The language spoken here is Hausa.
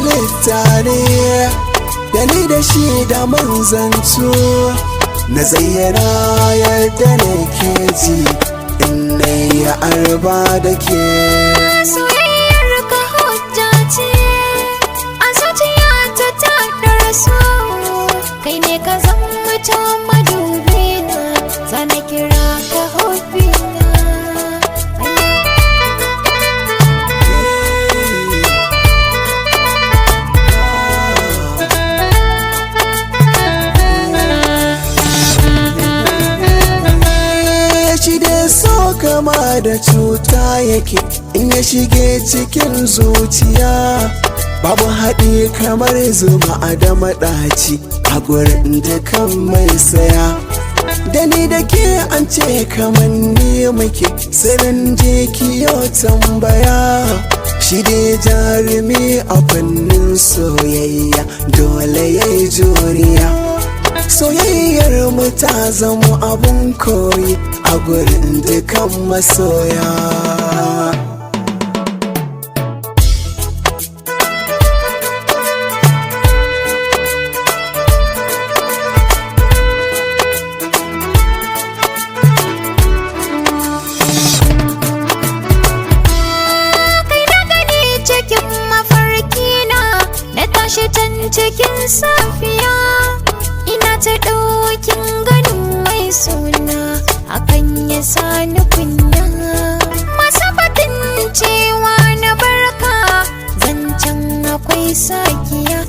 halittane, da ni da shi da manzantu na zayyana yadda nake ji in nayi arba da ke. Soyayyar ka hujja ce a zuciyata ta ɗarsu, kai ne ka zama madubi na, zana kira ka hubbi na. Shi dai so kama da cuta yake in ya shige cikin zuciya, babu haɗi kamar zuma a da maɗaci a gurin da kan mai saya. Da ni da ke an ce kaman ni muke sirrin jiki yau tambaya, shi dai jarumi a fannin soyayya dole yayi juriya. Soyayyar mu ta zama abun koyi a gurin dukan masoya. Cikin safiya ina ta ɗaukin ganin mai suna, hakan ya sani kunya. Masu faɗin cewa na barka zancen akwai sakiya.